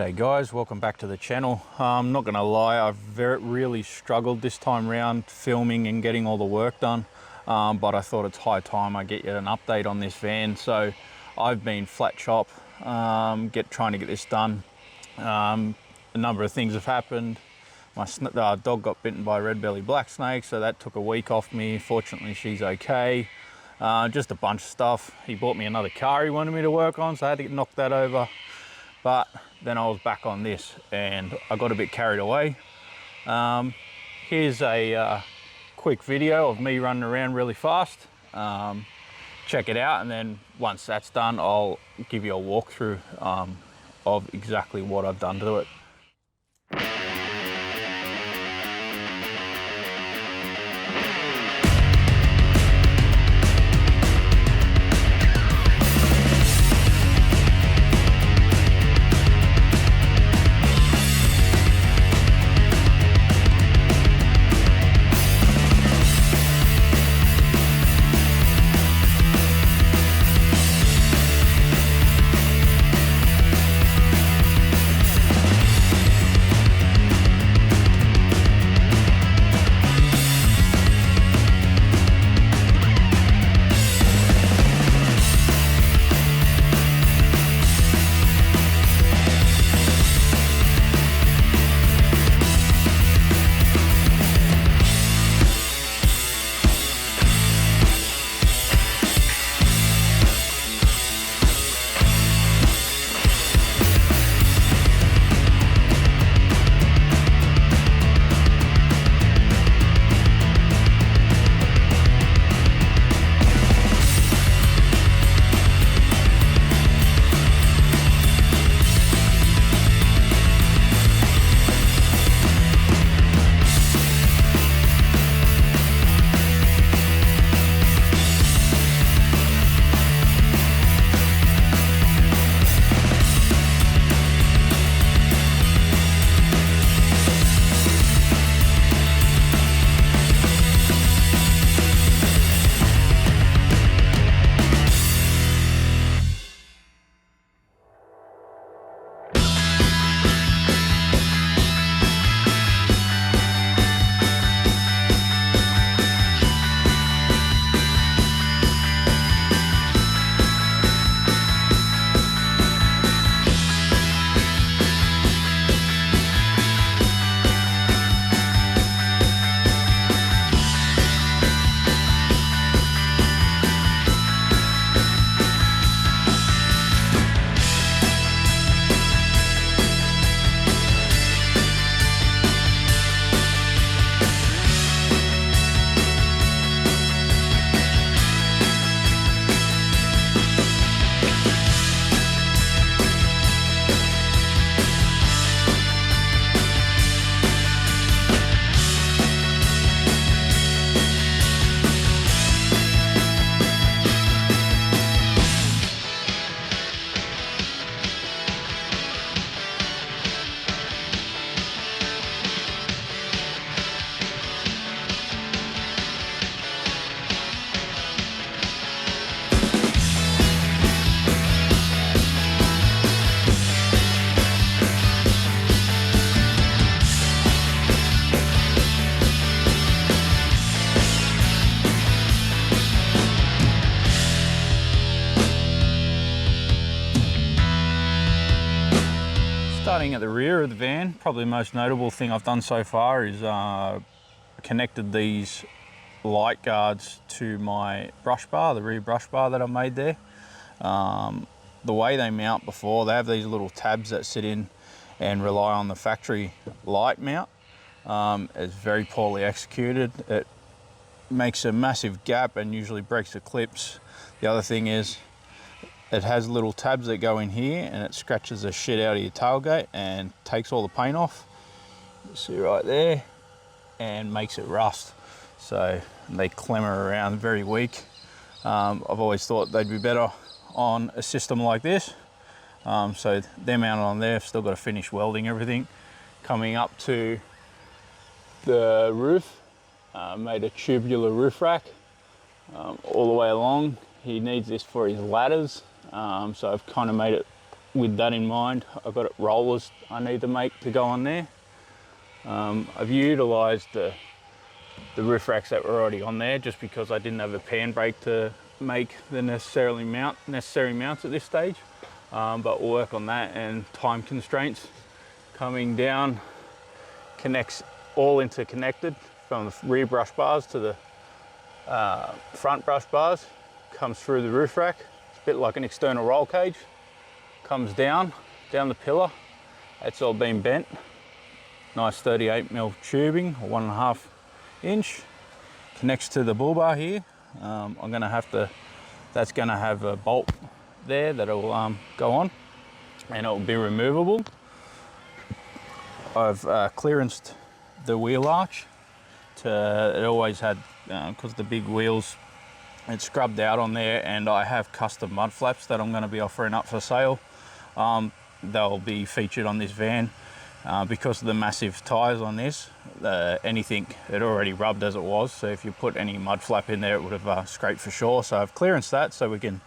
Hey guys, welcome back to the channel. I'm not gonna lie, I've really struggled this time around filming and getting all the work done, but I thought it's high time I get you an update on this van. So I've been flat chop trying to get this done. A number of things have happened. My dog got bitten by a red belly black snake, so that took a week off me. Fortunately she's okay. Just a bunch of stuff. He bought me another car he wanted me to work on, so I had to knock that over. But then I was back on this and I got a bit carried away. Here's a quick video of me running around really fast. Check it out, and then once that's done, I'll give you a walkthrough of exactly what I've done to it. Starting at the rear of the van, probably the most notable thing I've done so far is connected these light guards to my brush bar, the rear brush bar that I made there. The way they mount before, they have these little tabs that sit in and rely on the factory light mount. It's very poorly executed. It makes a massive gap and usually breaks the clips. The other thing is, it has little tabs that go in here and it scratches the shit out of your tailgate and takes all the paint off. You see right there, and makes it rust. So they clamor around, very weak. I've always thought they'd be better on a system like this. So they're mounted on there. I've still got to finish welding everything. Coming up to the roof, made a tubular roof rack all the way along. He needs this for his ladders. So I've kind of made it with that in mind, I've got rollers I need to make to go on there. I've utilised the roof racks that were already on there just because I didn't have a pan brake to make the necessary mounts at this stage. But we'll work on that, and time constraints. Coming down, connects all interconnected from the rear brush bars to the front brush bars, comes through the roof rack. It's a bit like an external roll cage. Comes down the pillar. It's all been bent. Nice 38mm tubing, or 1.5 inch. Connects to the bull bar here. That's gonna have a bolt there that'll go on, and it'll be removable. I've clearanced the wheel arch. It always had, because the big wheels, it's scrubbed out on there, and I have custom mud flaps that I'm going to be offering up for sale. They'll be featured on this van. Because of the massive tyres on this, anything, it already rubbed as it was, so if you put any mud flap in there, it would have scraped for sure. So I've clearanced that so we can,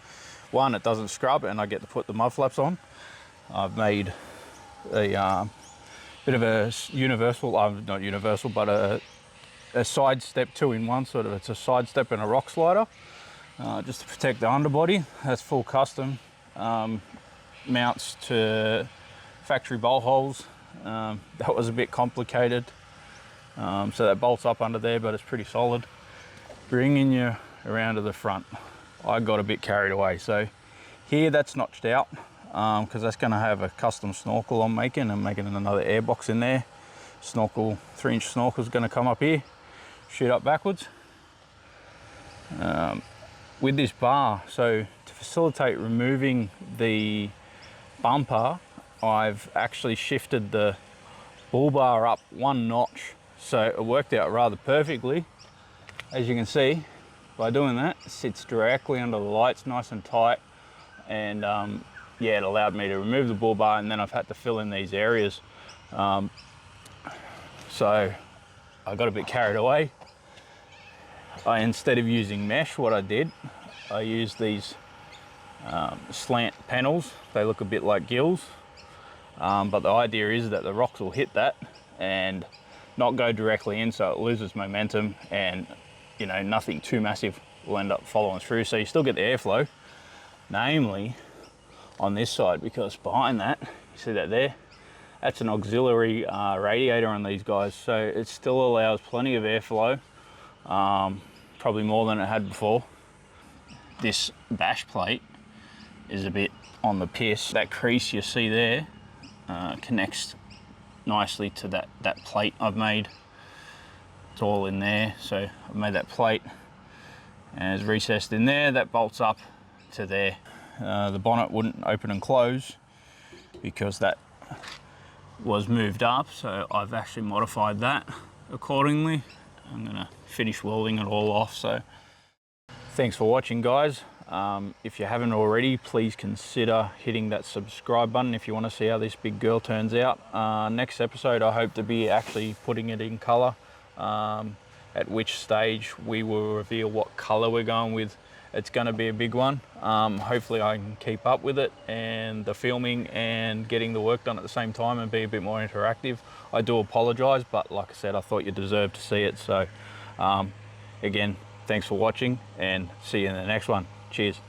one, it doesn't scrub and I get to put the mud flaps on. I've made a bit of a universal, not universal, but a side step 2-in-1 sort of. It's a side step and a rock slider, just to protect the underbody. That's full custom. Mounts to factory bolt holes. That was a bit complicated, so that bolts up under there, but it's pretty solid. Bringing you around to the front, I got a bit carried away. So here, that's notched out because that's going to have a custom snorkel I'm making. I'm making another air box in there. Snorkel, 3-inch snorkel is going to come up here, shoot up backwards. With this bar, so to facilitate removing the bumper, I've actually shifted the bull bar up 1 notch, so it worked out rather perfectly. As you can see, by doing that, it sits directly under the lights, nice and tight, and yeah, it allowed me to remove the bull bar, and then I've had to fill in these areas. So I got a bit carried away. Instead of using mesh, what I did, I used these slant panels. They look a bit like gills. But the idea is that the rocks will hit that and not go directly in, so it loses momentum, and you know, nothing too massive will end up following through. So you still get the airflow, namely on this side, because behind that, you see that there, that's an auxiliary radiator on these guys, so it still allows plenty of airflow, probably more than it had before. This bash plate is a bit on the piss. That crease you see there connects nicely to that plate I've made. It's all in there, so I've made that plate and it's recessed in there. That bolts up to there. The bonnet wouldn't open and close because that was moved up, so I've actually modified that accordingly. I'm gonna finish welding it all off. So thanks for watching, guys. If you haven't already, please consider hitting that subscribe button if you want to see how this big girl turns out. Next episode, I hope to be actually putting it in color, at which stage we will reveal what color we're going with. It's going to be a big one. Hopefully I can keep up with it and the filming and getting the work done at the same time and be a bit more interactive. I do apologize, but like I said, I thought you deserved to see it. So again, thanks for watching and see you in the next one. Cheers.